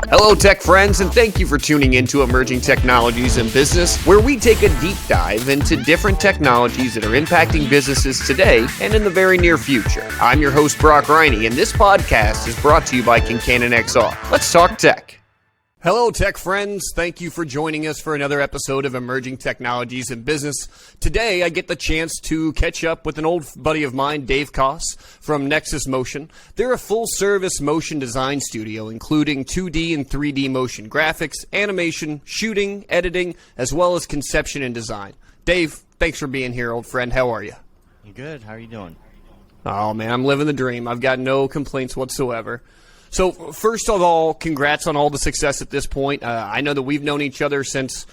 Hello, tech friends, and thank you for tuning in to Emerging Technologies in Business, where we take a deep dive into different technologies that are impacting businesses today and in the very near future. I'm your host, Brock Riney, and this podcast is brought to you by Kincannon XR. Let's talk tech. Hello, tech friends. Thank you for joining us for another episode of Emerging Technologies in Business. Today, I get the chance to catch up with an old buddy of mine, Dave Koss, from Nexus Motion. They're a full-service motion design studio, including 2D and 3D motion graphics, animation, shooting, editing, as well as conception and design. Dave, thanks for being here, old friend. How are you? Good. How are you doing? Oh, man, I'm living the dream. I've got no complaints whatsoever. So, first of all, congrats on all the success at this point. I know that we've known each other since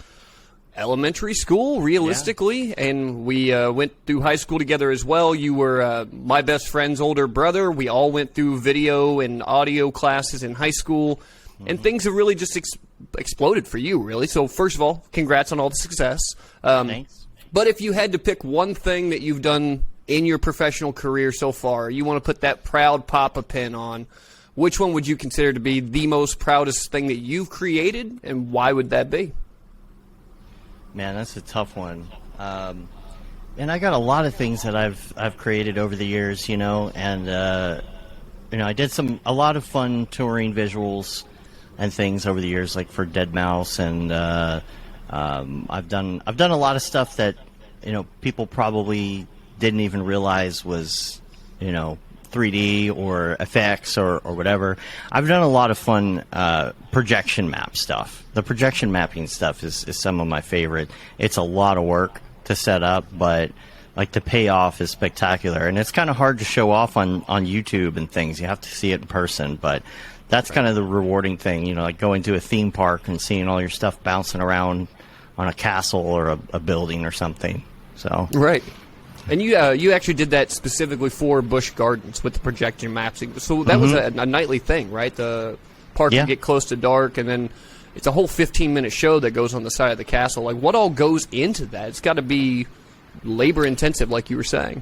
elementary school, realistically, and we went through high school together as well. You were my best friend's older brother. We all went through video and audio classes in high school, and things have really just exploded for you, really. So, first of all, congrats on all the success. Thanks. But if you had to pick one thing that you've done in your professional career so far, you want to put that proud Papa pin on, which one would you consider to be the most proudest thing that you've created, and why would that be? Man, that's a tough one. And I got a lot of things that I've created over the years, and I did a lot of fun touring visuals and things over the years, like for DeadMau5, and I've done a lot of stuff that people probably didn't even realize was 3D or effects or whatever. I've done a lot of fun projection map stuff. The projection mapping stuff is some of my favorite. It's a lot of work to set up, but like the payoff is spectacular. And it's kind of hard to show off on YouTube and things. You have to see it in person, but that's kind of the rewarding thing, like going to a theme park and seeing all your stuff bouncing around on a castle or a building or something. So right. And you actually did that specifically for Busch Gardens with the projection maps. So that was a nightly thing, right? The park would get close to dark, and then it's a whole 15-minute show that goes on the side of the castle. Like, what all goes into that? It's got to be labor-intensive, like you were saying.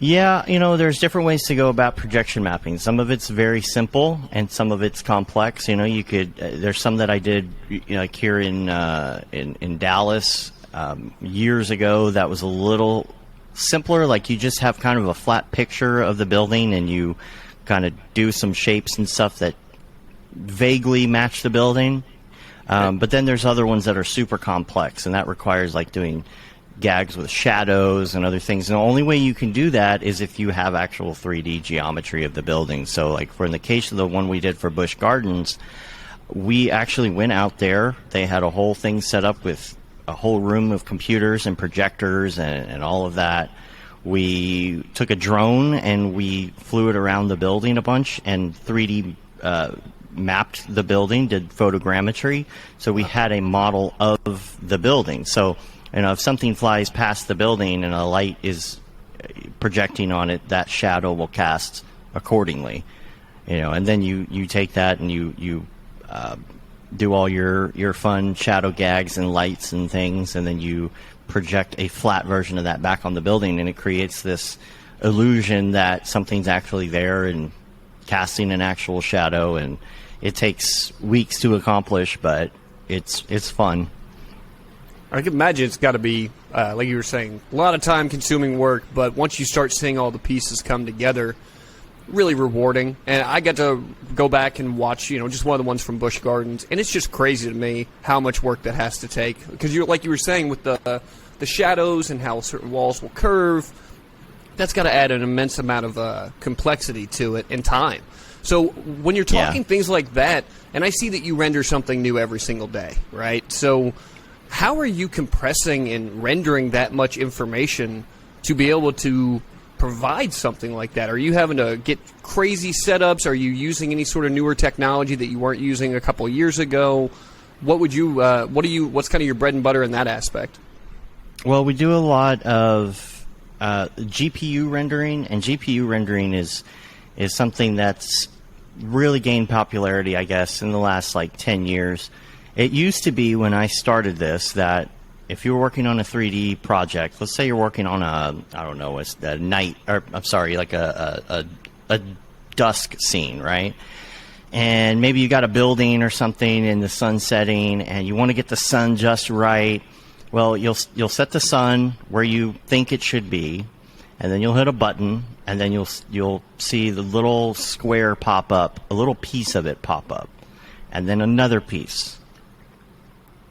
Yeah, there's different ways to go about projection mapping. Some of it's very simple, and some of it's complex. You could there's some that I did like here in Dallas years ago that was a little simpler. Like, you just have kind of a flat picture of the building, and you kind of do some shapes and stuff that vaguely match the building. But then there's other ones that are super complex, and that requires like doing gags with shadows and other things. And the only way you can do that is if you have actual 3D geometry of the building. So like in the case of the one we did for Busch Gardens, we actually went out there. They had a whole thing set up with a whole room of computers and projectors and all of that. We took a drone and we flew it around the building a bunch and 3D mapped the building, did photogrammetry. So we had a model of the building. So, if something flies past the building and a light is projecting on it, that shadow will cast accordingly. And then you take that and you do all your fun shadow gags and lights and things, and then you project a flat version of that back on the building, and it creates this illusion that something's actually there and casting an actual shadow. And it takes weeks to accomplish, but it's fun. I can imagine it's got to be, like you were saying, a lot of time-consuming work, but once you start seeing all the pieces come together, really rewarding. And I got to go back and watch, just one of the ones from Busch Gardens, and it's just crazy to me how much work that has to take. Because like you were saying, with the shadows and how certain walls will curve, that's got to add an immense amount of complexity to it and time. So when you're talking things like that, and I see that you render something new every single day, right? So how are you compressing and rendering that much information to be able to provide something like that? Are you having to get crazy setups? Are you using any sort of newer technology that you weren't using a couple of years ago? What's kind of your bread and butter in that aspect? Well, we do a lot of GPU rendering, and GPU rendering is something that's really gained popularity, I guess, in the last 10 years. It used to be, when I started this, that if you were working on a 3D project, let's say you're working on a night, or I'm sorry, like a dusk scene, right? and maybe you got a building or something in the sun setting, and you want to get the sun just right. Well, you'll set the sun where you think it should be, and then you'll hit a button, and then you'll see the little square pop up, a little piece of it pop up, and then another piece,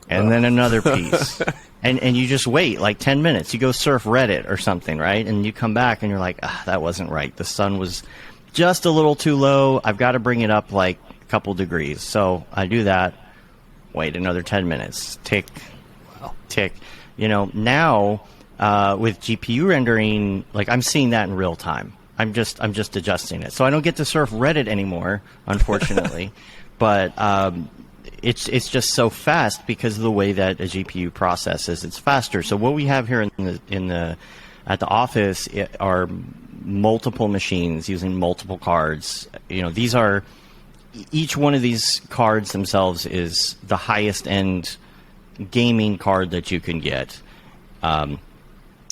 and then another piece. And you just wait like 10 minutes. You go surf Reddit or something, right? And you come back and you're like, that wasn't right. The sun was just a little too low. I've got to bring it up like a couple degrees. So I do that. Wait another 10 minutes. Tick, tick. Now with GPU rendering, like I'm seeing that in real time. I'm just adjusting it. So I don't get to surf Reddit anymore, unfortunately. But it's just so fast because of the way that a GPU processes. It's faster. So what we have here at the office are multiple machines using multiple cards. Each one of these cards themselves is the highest end gaming card that you can get. And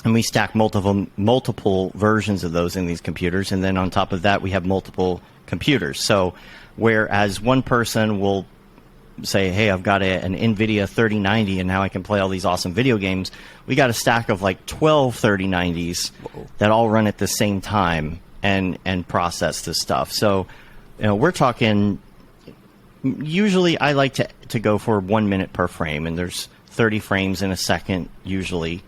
we stack multiple versions of those in these computers, and then on top of that we have multiple computers. So whereas one person will say, hey, I've got an NVIDIA 3090 and now I can play all these awesome video games, we got a stack of like 12 3090s that all run at the same time and process this stuff. So we're talking, usually I like to go for 1 minute per frame, and there's 30 frames in a second usually,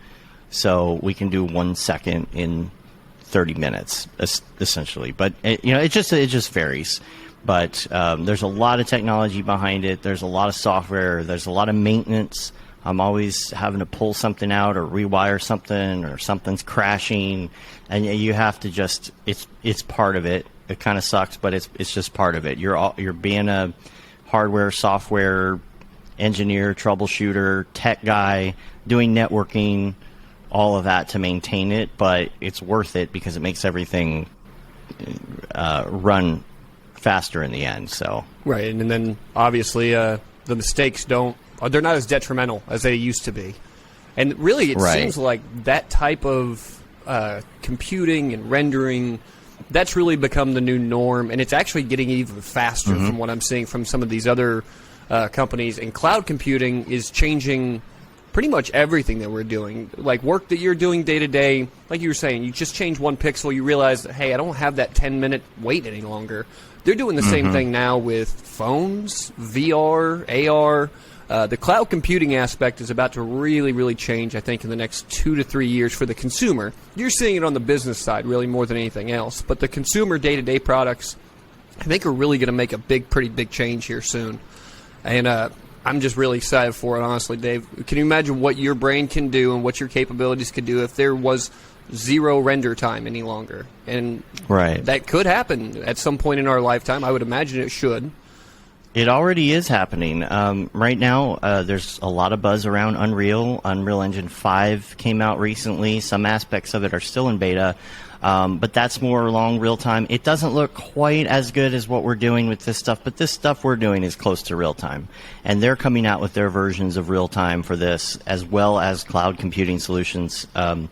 so we can do 1 second in 30 minutes essentially. But it just varies. But there's a lot of technology behind it. There's a lot of software. There's a lot of maintenance. I'm always having to pull something out or rewire something, or something's crashing, and you have to just it's part of it. It kind of sucks, but it's just part of it. You're being a hardware, software engineer, troubleshooter, tech guy, doing networking, all of that to maintain it. But it's worth it because it makes everything run faster in the end. So right, and then obviously the mistakes they're not as detrimental as they used to be. And really it seems like that type of computing and rendering, that's really become the new norm, and it's actually getting even faster from what I'm seeing from some of these other companies. And cloud computing is changing pretty much everything that we're doing. Like work that you're doing day to day, like you were saying, you just change one pixel, you realize that, hey, I don't have that 10-minute wait any longer. They're doing the same thing now with phones, VR, AR. The cloud computing aspect is about to really, really change, I think, in the next 2 to 3 years for the consumer. You're seeing it on the business side really more than anything else. But the consumer day-to-day products, I think, are really going to make a pretty big change here soon. And I'm just really excited for it, honestly, Dave. Can you imagine what your brain can do and what your capabilities could do if there was zero render time any longer? And that could happen at some point in our lifetime. I would imagine it should. It already is happening. Right now, there's a lot of buzz around Unreal. Unreal Engine 5 came out recently. Some aspects of it are still in beta, but that's more along real time. It doesn't look quite as good as what we're doing with this stuff, but this stuff we're doing is close to real time. And they're coming out with their versions of real time for this, as well as cloud computing solutions. On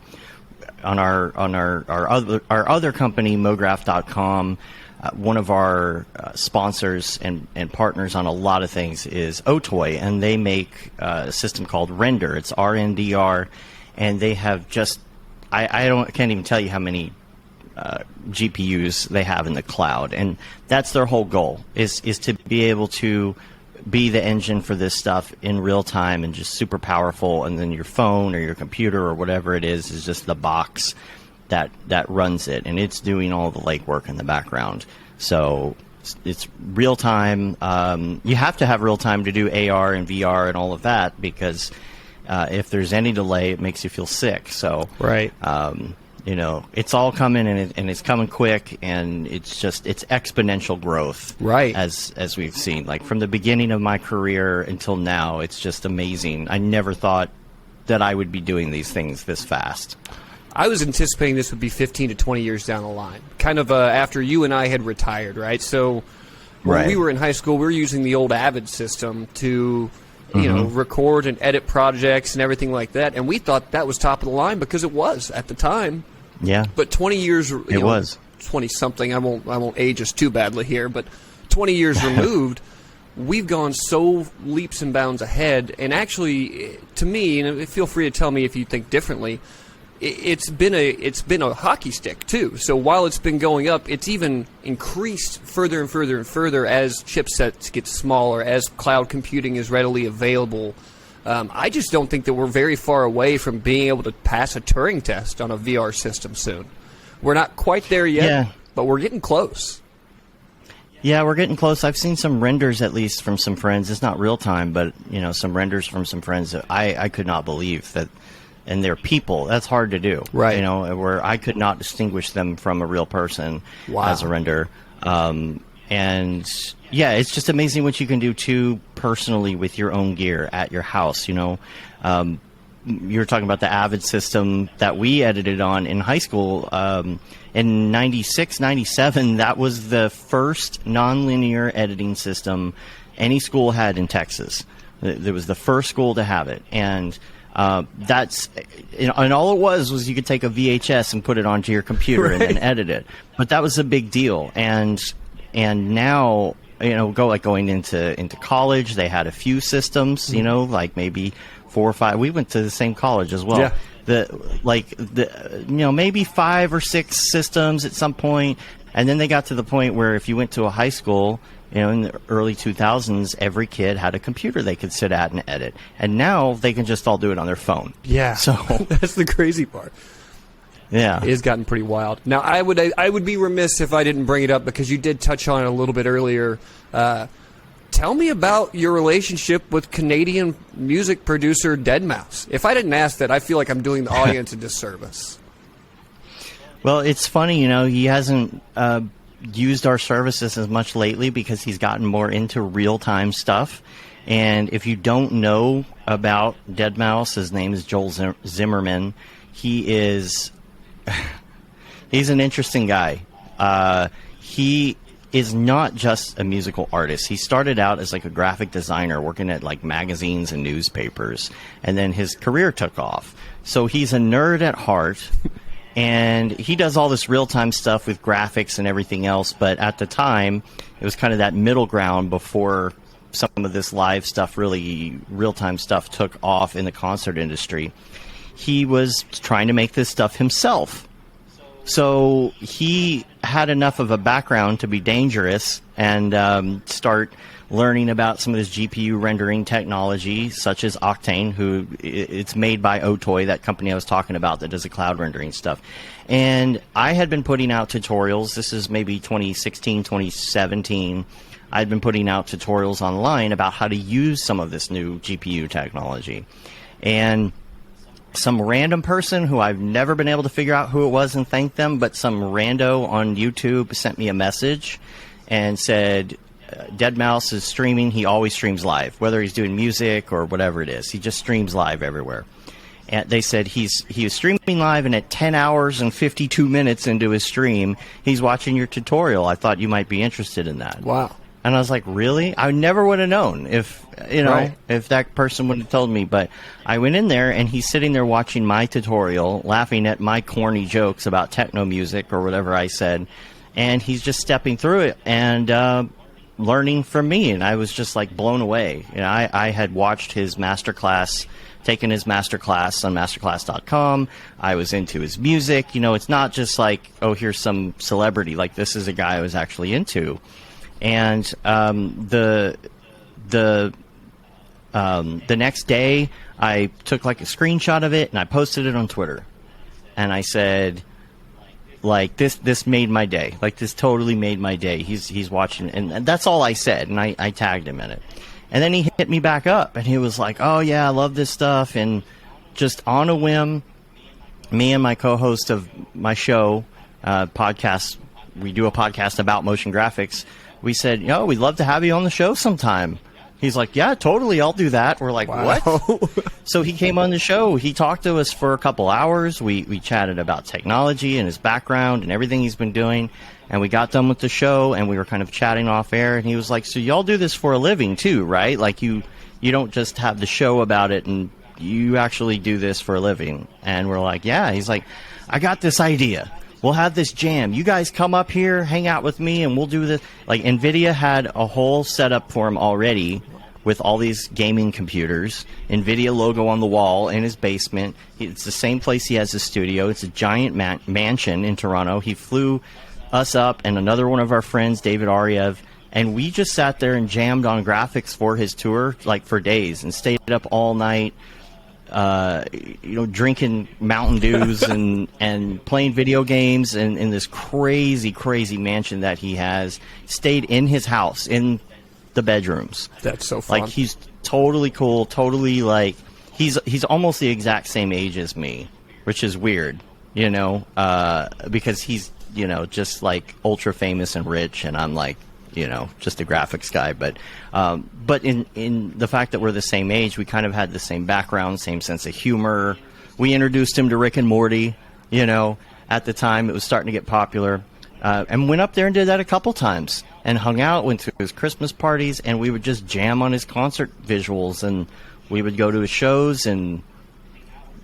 our other company, Mograph.com, one of our sponsors and partners on a lot of things is Otoy, and they make a system called Render. It's RNDR, and they have just I can't even tell you how many GPUs they have in the cloud, and that's their whole goal is to be able to be the engine for this stuff in real time and just super powerful, and then your phone or your computer or whatever it is just the box that runs it, and it's doing all the legwork in the background. So it's real time. You have to have real time to do AR and VR and all of that, because if there's any delay, it makes you feel sick. So it's all coming, and it's coming quick, and it's exponential growth. Right. As we've seen, like from the beginning of my career until now, it's just amazing. I never thought that I would be doing these things this fast. I was anticipating this would be 15 to 20 years down the line, kind of after you and I had retired, right? So when we were in high school, we were using the old Avid system to record and edit projects and everything like that, and we thought that was top of the line because it was at the time. Yeah. But 20 years, it was 20-something. I won't age us too badly here, but 20 years removed, we've gone so leaps and bounds ahead. And actually, to me, and feel free to tell me if you think differently, it's been a hockey stick too. So while it's been going up, it's even increased further and further and further as chipsets get smaller, as cloud computing is readily available. I just don't think that we're very far away from being able to pass a Turing test on a VR system soon. We're not quite there yet, but we're getting close. Yeah, we're getting close. I've seen some renders, at least from some friends. It's not real time, but some renders from some friends that I could not believe that. And they're people. That's hard to do, right? Where I could not distinguish them from a real person as a render. And yeah, it's just amazing what you can do too personally with your own gear at your house. You're talking about the Avid system that we edited on in high school. In 96, 97, that was the first nonlinear editing system any school had in Texas. It was the first school to have it. And that's and all it was you could take a VHS and put it onto your computer and then edit it. But that was a big deal. And now going into college, they had a few systems. Like maybe 4 or 5. We went to the same college as well. Yeah. Maybe 5 or 6 systems at some point, and then they got to the point where if you went to a high school, in the early 2000s, every kid had a computer they could sit at and edit, and now they can just all do it on their phone. Yeah, so that's the crazy part. Yeah, it has gotten pretty wild. Now, I would be remiss if I didn't bring it up because you did touch on it a little bit earlier. Tell me about your relationship with Canadian music producer DeadMau5. If I didn't ask that, I feel like I'm doing the audience a disservice. Well, it's funny, he hasn't used our services as much lately because he's gotten more into real-time stuff. And if you don't know about DeadMau5, his name is Joel Zimmerman. He's an interesting guy. He is not just a musical artist. He started out as like a graphic designer working at like magazines and newspapers, and then his career took off. So he's a nerd at heart, and he does all this real-time stuff with graphics and everything else, but at the time, it was kind of that middle ground before some of this live stuff, really real-time stuff, took off in the concert industry. He was trying to make this stuff himself. So he had enough of a background to be dangerous and start learning about some of this GPU rendering technology, such as Octane, it's made by Otoy, that company I was talking about that does the cloud rendering stuff. And I had been putting out tutorials. This is maybe 2016, 2017. I'd been putting out tutorials online about how to use some of this new GPU technology. And some random person who I've never been able to figure out who it was and thank them, but some rando on YouTube sent me a message and said, DeadMau5 is streaming. He always streams live, whether he's doing music or whatever it is. He just streams live everywhere. And they said he was streaming live, and at 10 hours and 52 minutes into his stream, he's watching your tutorial. I thought you might be interested in that. Wow. And I was like, really? I never would have known if that person would have told me. But I went in there, and he's sitting there watching my tutorial, laughing at my corny jokes about techno music or whatever I said. And he's just stepping through it and learning from me. And I was just like blown away. I had watched his masterclass, taken his masterclass on masterclass.com. I was into his music. It's not just like, oh, here's some celebrity. Like, this is a guy I was actually into. And the next day, I took like a screenshot of it and I posted it on Twitter. And I said, like, this made my day. Like, this totally made my day. He's watching, and that's all I said. And I tagged him in it. And then he hit me back up, and he was like, "Oh yeah, I love this stuff." And just on a whim, me and my co-host of my show, podcast, we do a podcast about motion graphics. We said, we'd love to have you on the show sometime. He's like, yeah, totally, I'll do that. We're like, wow. What? So he came on the show. He talked to us for a couple hours. We chatted about technology and his background and everything he's been doing. And we got done with the show, and we were kind of chatting off air. And he was like, so y'all do this for a living too, right? Like, you don't just have the show about it, and you actually do this for a living. And we're like, yeah. He's like, I got this idea. we'll have this jam. You guys come up here, hang out with me, and we'll do this. Like, NVIDIA had a whole setup for him already with all these gaming computers, NVIDIA logo on the wall in his basement. It's the same place he has his studio. It's a giant mansion in Toronto. He flew us up and another one of our friends, David Ariev, and we just sat there and jammed on graphics for his tour, like, for days, and stayed up all night, drinking Mountain Dews and playing video games in this crazy, crazy mansion that he has. Stayed in his house, in the bedrooms. That's so fun. Like, he's totally cool, totally, like, he's almost the exact same age as me, which is weird, because he's, just, like, ultra famous and rich, and I'm, like, just a graphics guy. But in the fact that we're the same age, we kind of had the same background, same sense of humor. We introduced him to Rick and Morty, at the time. It was starting to get popular. And went up there and did that a couple times and hung out, went to his Christmas parties, and we would just jam on his concert visuals, and we would go to his shows and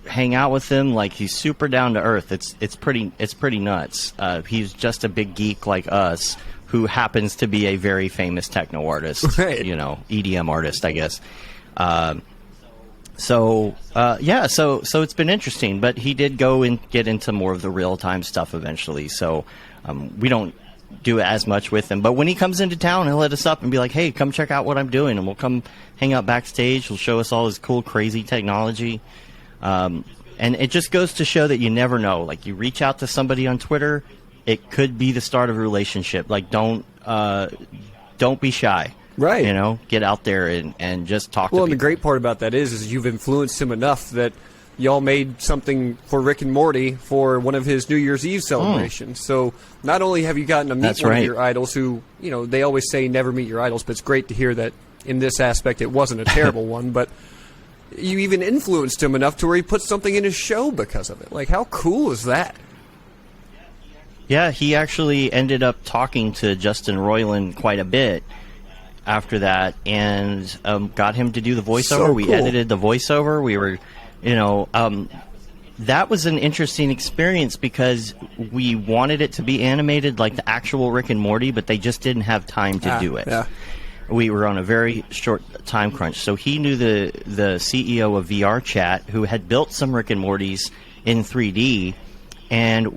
hang out with him. Like, he's super down to earth. It's pretty nuts. He's just a big geek like us, who happens to be a very famous techno artist, right. EDM artist, I guess. So it's been interesting, but he did go and get into more of the real-time stuff eventually, so we don't do as much with him. But when he comes into town, he'll hit us up and be like, hey, come check out what I'm doing, and we'll come hang out backstage. He'll show us all his cool, crazy technology. And it just goes to show that you never know. Like, you reach out to somebody on Twitter, it could be the start of a relationship. Like, don't be shy. Right. Get out there and just talk to people. Well, and the great part about that is you've influenced him enough that y'all made something for Rick and Morty for one of his New Year's Eve celebrations. So not only have you gotten to meet one of your idols who, they always say never meet your idols, but it's great to hear that in this aspect it wasn't a terrible one, but you even influenced him enough to where he put something in his show because of it. Like, how cool is that? Yeah, he actually ended up talking to Justin Roiland quite a bit after that, and got him to do the voiceover. So we cool. edited the voiceover. We were, that was an interesting experience because we wanted it to be animated like the actual Rick and Morty, but they just didn't have time to do it. Yeah. We were on a very short time crunch. So he knew the CEO of VR Chat, who had built some Rick and Mortys in 3D, and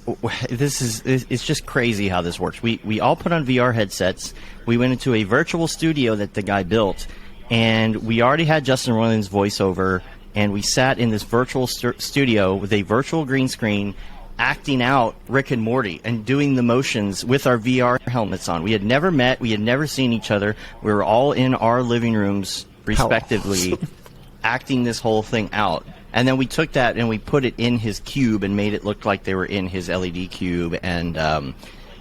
it's just crazy how this works. We all put on VR headsets. We went into a virtual studio that the guy built, and we already had Justin Roiland's voiceover, and we sat in this virtual studio with a virtual green screen, acting out Rick and Morty and doing the motions with our VR helmets on. We had never met. We had never seen each other. We were all in our living rooms, respectively, acting this whole thing out. And then we took that and we put it in his cube and made it look like they were in his LED cube. And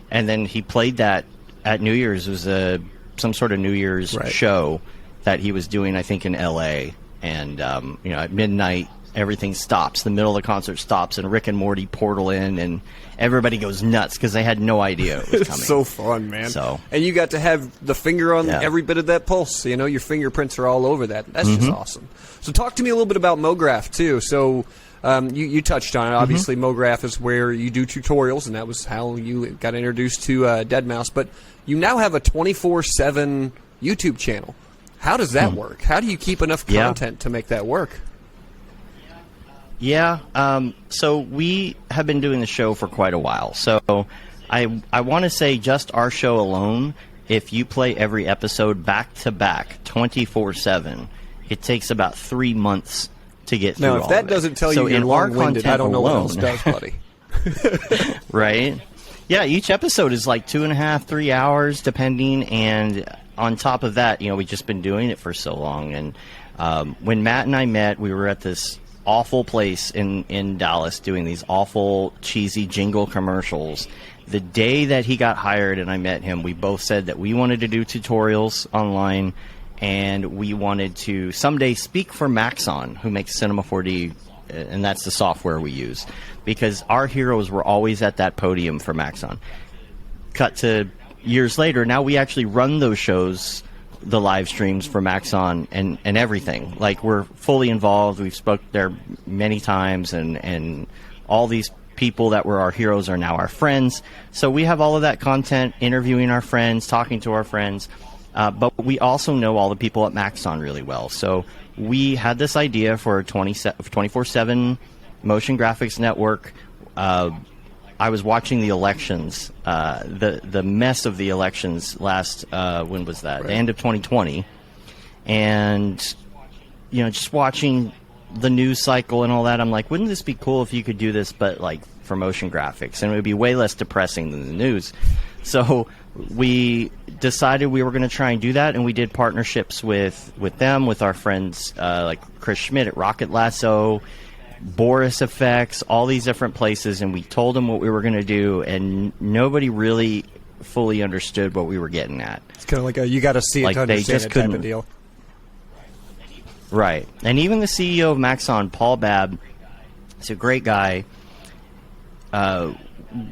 then he played that at New Year's. It was some sort of New Year's show that he was doing, I think, in L.A. And, at midnight, everything stops. The middle of the concert stops, and Rick and Morty portal in, and everybody goes nuts because they had no idea it was coming. It's so fun, man. So, and you got to have the finger on every bit of that pulse. Your fingerprints are all over that. That's just awesome. So talk to me a little bit about Mograph, too. So you touched on it. Obviously, Mograph is where you do tutorials, and that was how you got introduced to DeadMau5. But you now have a 24/7 YouTube channel. How does that work? How do you keep enough content to make that work? Yeah, so we have been doing the show for quite a while. So I want to say just our show alone, if you play every episode back-to-back, 24/7, it takes about 3 months to get through all of it. Now, if that doesn't tell you you're long-winded, I don't know what else does, buddy. Right? Yeah, each episode is like 2.5, 3 hours, depending, and on top of that, we've just been doing it for so long. And when Matt and I met, we were at this awful place in Dallas doing these awful, cheesy jingle commercials. The day that he got hired and I met him, we both said that we wanted to do tutorials online, and we wanted to someday speak for Maxon, who makes Cinema 4D, and that's the software we use, because our heroes were always at that podium for Maxon. Cut to years later, now we actually run those shows, the live streams for Maxon and everything. Like, we're fully involved. We've spoke there many times, and all these people that were our heroes are now our friends. So we have all of that content, interviewing our friends, talking to our friends. But we also know all the people at Maxon really well. So we had this idea for a 24/7 motion graphics network. I was watching the elections, the mess of the elections last, when was that? Right. The end of 2020. And, just watching the news cycle and all that, I'm like, wouldn't this be cool if you could do this, but like for motion graphics? And it would be way less depressing than the news. So we decided we were going to try and do that, and we did partnerships with them, with our friends like Chris Schmidt at Rocket Lasso, Boris Effects, all these different places, and we told them what we were going to do, and nobody really fully understood what we were getting at. It's kind of like a you got to see it Like, to they understand just it type of couldn't- deal. Right. And even the CEO of Maxon, Paul Babb, he's a great guy.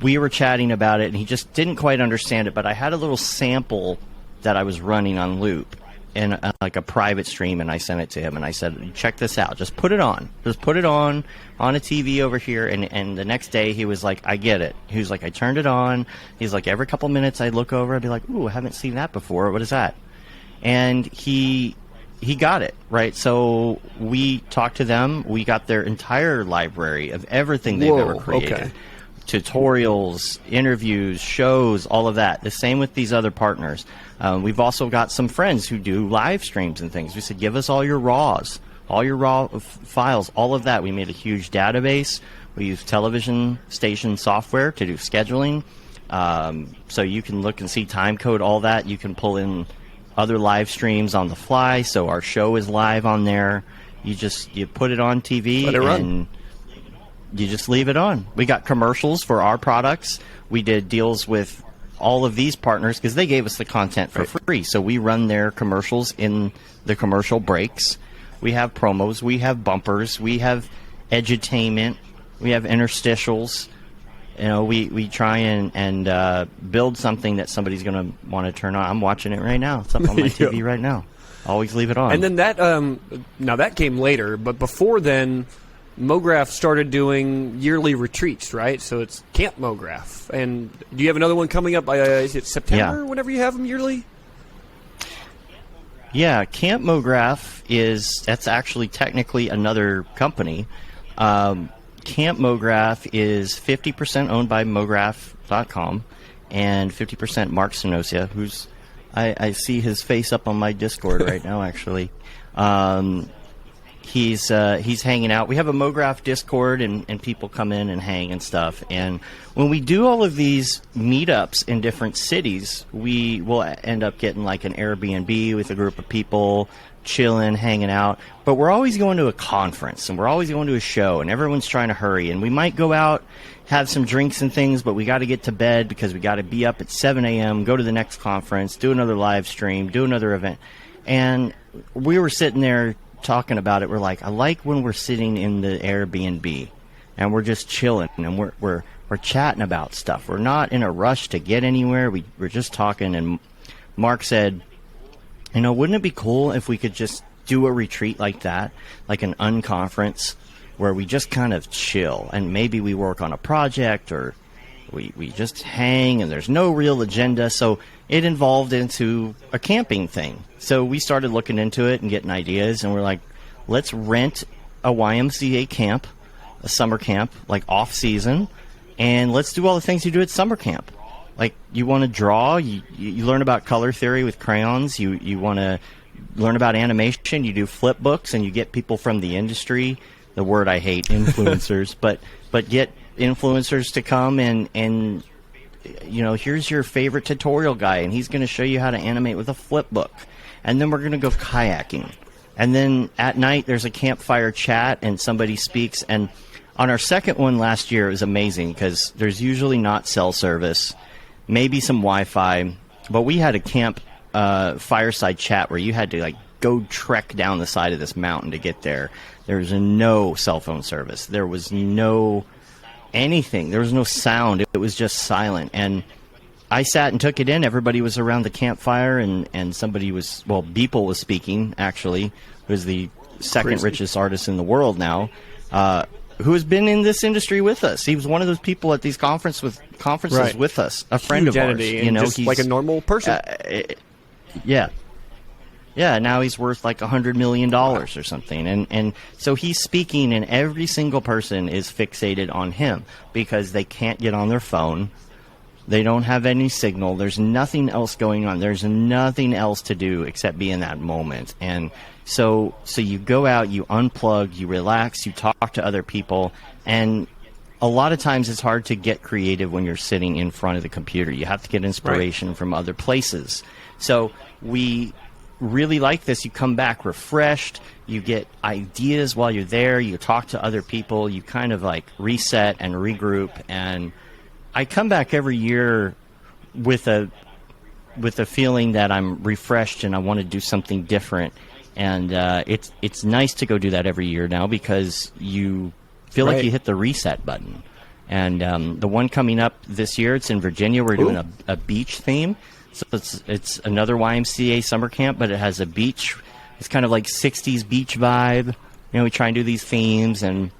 We were chatting about it, and he just didn't quite understand it, but I had a little sample that I was running on loop in like a private stream, and I sent it to him, and I said, check this out. Just put it on. Just put it on a TV over here. And the next day, he was like, I get it. He was like, I turned it on. He's like, every couple minutes I'd look over, I'd be like, ooh, I haven't seen that before. What is that? And he got it, right? So we talked to them. We got their entire library of everything they've ever created. Okay. Tutorials, interviews, shows, all of that. The same with these other partners. We've also got some friends who do live streams and things. We said, give us all your RAWs, all your raw files, all of that. We made a huge database. We use television station software to do scheduling. So you can look and see time code, all that. You can pull in other live streams on the fly, so our show is live on there. You put it on TV Let it run. and you just leave it on. We got commercials for our products. We did deals with all of these partners because they gave us the content for free. So we run their commercials in the commercial breaks. We have promos. We have bumpers. We have edutainment. We have interstitials. We try and build something that somebody's going to want to turn on. I'm watching it right now. It's up on my TV right now. Always leave it on. And then that now that came later, but before then, Mograph started doing yearly retreats, right? So it's Camp Mograph. And do you have another one coming up? Is it September? Yeah. Whenever you have them yearly? Yeah, Camp Mograph that's actually technically another company. Camp Mograph is 50% owned by Mograph.com and 50% Mark Sinosia, who's I see his face up on my Discord right now, actually. He's hanging out. We have a Mograph Discord, and people come in and hang and stuff. And when we do all of these meetups in different cities, we will end up getting like an Airbnb with a group of people, chilling, hanging out. But we're always going to a conference, and we're always going to a show, and everyone's trying to hurry. And we might go out, have some drinks and things, but we got to get to bed because we got to be up at 7 a.m., go to the next conference, do another live stream, do another event. And we were sitting there talking about it. We're like, I like when we're sitting in the Airbnb and we're just chilling and we're chatting about stuff. We're not in a rush to get anywhere. We're just talking. And Mark said, wouldn't it be cool if we could just do a retreat like that, like an unconference where we just kind of chill and maybe we work on a project or we just hang and there's no real agenda. So it evolved into a camping thing. So we started looking into it and getting ideas, and we're like, let's rent a YMCA camp, a summer camp, like off season, and let's do all the things you do at summer camp. Like, you want to draw, you learn about color theory with crayons, you want to learn about animation, you do flip books, and you get people from the industry, the word I hate, influencers, but get influencers to come and here's your favorite tutorial guy, and he's going to show you how to animate with a flip book. And then we're going to go kayaking. And then at night, there's a campfire chat, and somebody speaks. And on our second one last year, it was amazing because there's usually not cell service, maybe some Wi-Fi. But we had a camp fireside chat where you had to go trek down the side of this mountain to get there. There was no cell phone service. There was no anything. There was no sound. It was just silent. And I sat and took it in. Everybody was around the campfire, and somebody was, Beeple was speaking, actually, who's the second richest artist in the world now, who has been in this industry with us. He was one of those people at these conferences Right. with us, a friend Huge of ours. entity, You and know, just he's like a normal person. Yeah. Yeah, now he's worth like $100 million or something. And so he's speaking, and every single person is fixated on him because they can't get on their phone. They don't have any signal. There's nothing else going on. There's nothing else to do except be in that moment. And so you go out, you unplug, you relax, you talk to other people, and a lot of times it's hard to get creative when you're sitting in front of the computer. You have to get inspiration from other places. So we really like this. You come back refreshed, you get ideas while you're there, you talk to other people, you kind of like reset and regroup. And I come back every year with a feeling that I'm refreshed and I want to do something different. And it's nice to go do that every year now because you feel like you hit the reset button. And the one coming up this year, it's in Virginia. We're doing a beach theme. So it's another YMCA summer camp, but it has a beach. It's kind of like 60s beach vibe. You know, we try and do these themes and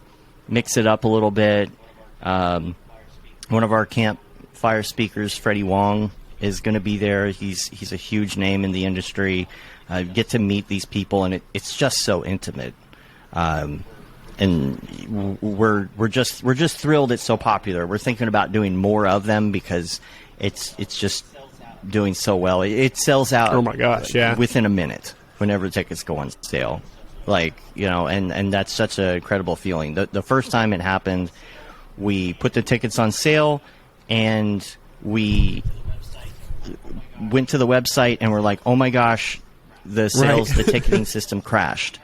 mix it up a little bit. One of our campfire speakers, Freddie Wong, is going to be there. He's a huge name in the industry. Get to meet these people, and it's just so intimate. And we're just thrilled it's so popular. We're thinking about doing more of them because it's just doing so well. It sells out. Oh my gosh! Yeah, within a minute whenever tickets go on sale. Like, you know, and that's such an incredible feeling. The first time it happened, we put the tickets on sale, and we went to the website and we're like, oh my gosh, the sales, the ticketing system crashed.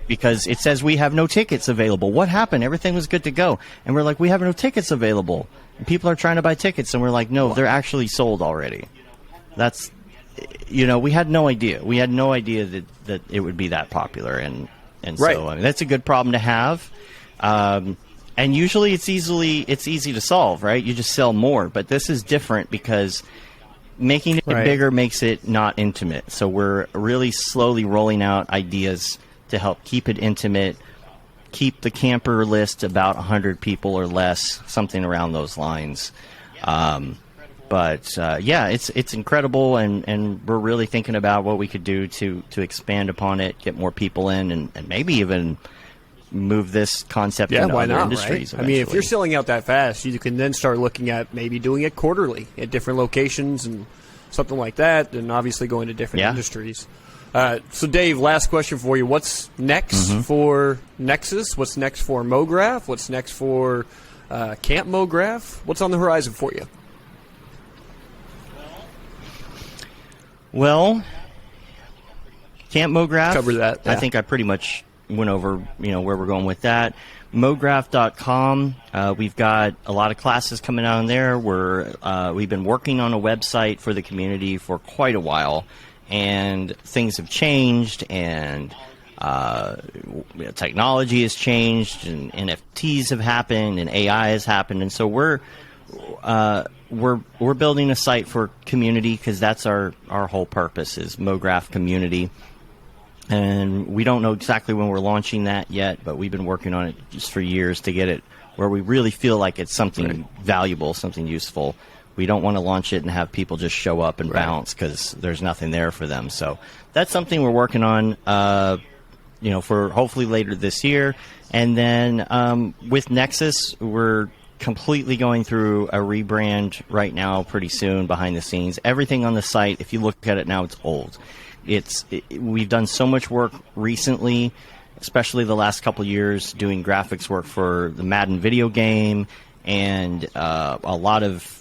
Because it says we have no tickets available. What happened? Everything was good to go. And we're like, we have no tickets available. And people are trying to buy tickets. And we're like, no, they're actually sold already. That's, you know, we had no idea. We had no idea that it would be that popular. And so, I mean, that's a good problem to have. And usually it's easy to solve, right? You just sell more. But this is different because making it bigger makes it not intimate. So we're really slowly rolling out ideas to help keep it intimate, keep the camper list about 100 people or less, something around those lines. But it's incredible, and we're really thinking about what we could do to expand upon it, get more people in, and maybe even move this concept into other industries. Right? I mean, if you're selling out that fast, you can then start looking at maybe doing it quarterly at different locations and something like that, and obviously going to different industries. So, Dave, last question for you. What's next for Nexus? What's next for Mograph? What's next for Camp Mograph? What's on the horizon for you? Well, Camp Mograph. Cover that. Yeah. I think I pretty much went over, where we're going with that. Mograph.com. We've got a lot of classes coming out on there. We've been working on a website for the community for quite a while. And things have changed, and technology has changed, and NFTs have happened, and AI has happened, and so we're building a site for community because that's our whole purpose is Mograph community, and we don't know exactly when we're launching that yet, but we've been working on it just for years to get it where we really feel like it's something valuable, something useful. We don't want to launch it and have people just show up and bounce because there's nothing there for them. So that's something we're working on, for hopefully later this year. And then with Nexus, we're completely going through a rebrand right now pretty soon behind the scenes. Everything on the site, if you look at it now, it's old. We've done so much work recently, especially the last couple of years, doing graphics work for the Madden video game and a lot of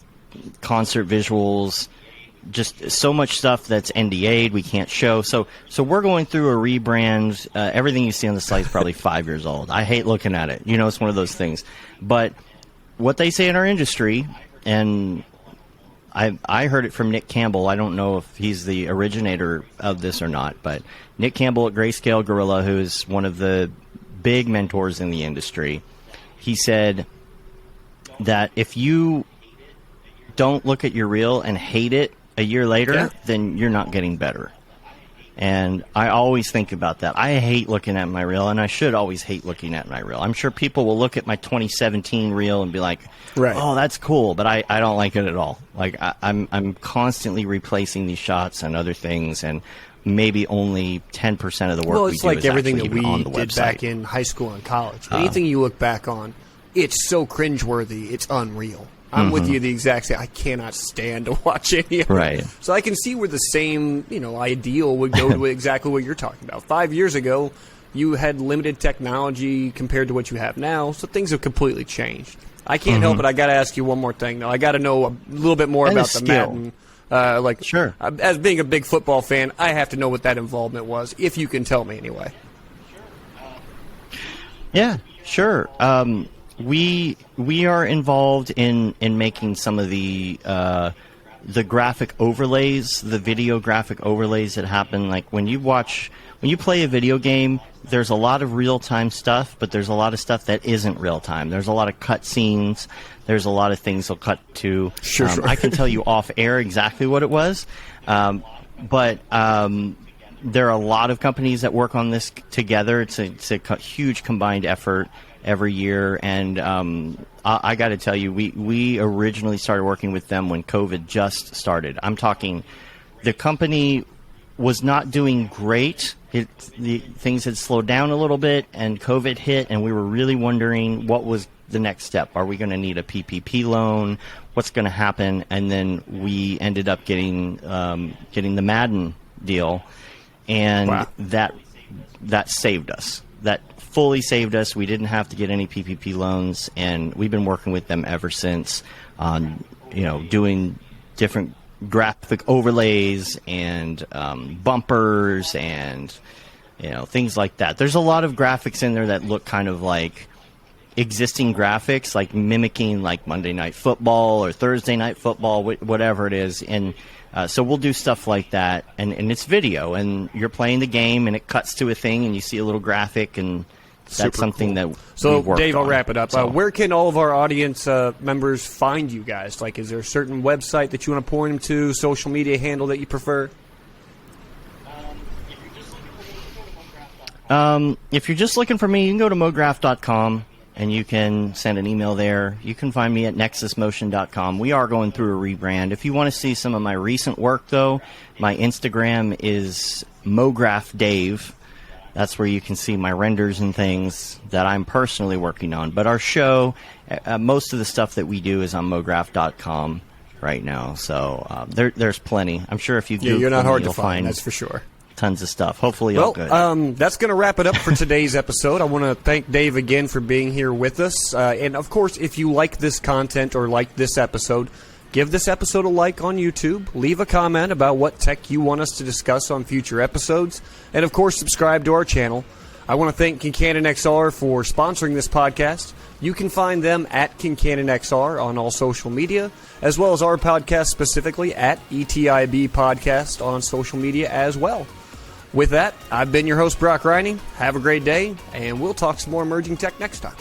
concert visuals, just so much stuff that's NDA'd we can't show. So we're going through a rebrand. Everything you see on the site is probably 5 years old. I hate looking at it. It's one of those things. But what they say in our industry, and I heard it from Nick Campbell. I don't know if he's the originator of this or not, but Nick Campbell at Grayscale Gorilla, who is one of the big mentors in the industry, he said that if you don't look at your reel and hate it a year later, then you're not getting better. And I always think about that. I hate looking at my reel, and I should always hate looking at my reel. I'm sure people will look at my 2017 reel and be like, right. "Oh, that's cool," but I don't like it at all. Like I'm constantly replacing these shots and other things, and maybe only 10% of the work. Well, it's like everything that we on the did website. back in high school and college. Anything you look back on, it's so cringeworthy, it's unreal. I'm with you the exact same. I cannot stand to watch any of Right. it. So I can see where the same, ideal would go to exactly what you're talking about. 5 years ago, you had limited technology compared to what you have now, so things have completely changed. I can't help it. I got to ask you one more thing, though. I got to know a little bit more And about the the skill. Madden. Sure. As being a big football fan, I have to know what that involvement was, if you can tell me anyway. Yeah, sure. We are involved in making some of the graphic overlays, the video graphic overlays that happen. Like when you play a video game, there's a lot of real-time stuff, but there's a lot of stuff that isn't real-time. There's a lot of cutscenes. There's a lot of things they'll cut to. Sure. I can tell you off air exactly what it was, but there are a lot of companies that work on this together. It's a huge combined effort every year, and I got to tell you, we originally started working with them when COVID just started. I'm talking, the company was not doing great. Things had slowed down a little bit, and COVID hit, and we were really wondering what was the next step. Are we going to need a PPP loan? What's going to happen? And then we ended up getting the Madden deal, and Wow. that saved us. That fully saved us. We didn't have to get any PPP loans, and we've been working with them ever since on doing different graphic overlays and bumpers and things like that. There's a lot of graphics in there that look kind of like existing graphics, like mimicking like Monday Night Football or Thursday Night Football, whatever it is. And so we'll do stuff like that, and it's video, and you're playing the game, and it cuts to a thing, and you see a little graphic, and that's Super something cool. that So, we've worked Dave, I'll on. wrap it up. So, Where can all of our audience members find you guys? Like, is there a certain website that you want to point them to, social media handle that you prefer? if you're just looking for me, you can go to mograph.com, and you can send an email there. You can find me at nexusmotion.com. We are going through a rebrand. If you want to see some of my recent work, though, my Instagram is MographDave. That's where you can see my renders and things that I'm personally working on. But our show, most of the stuff that we do is on mograph.com right now. So there's plenty. I'm sure if you Google you're not hard you'll to find, that's for sure. Tons of stuff. Hopefully all good. That's going to wrap it up for today's episode. I want to thank Dave again for being here with us. And, of course, if you like this content or like this episode, give this episode a like on YouTube. Leave a comment about what tech you want us to discuss on future episodes. And, of course, subscribe to our channel. I want to thank Kincannon XR for sponsoring this podcast. You can find them at Kincannon XR on all social media, as well as our podcast specifically at ETIB Podcast on social media as well. With that, I've been your host, Brock Riney. Have a great day, and we'll talk some more emerging tech next time.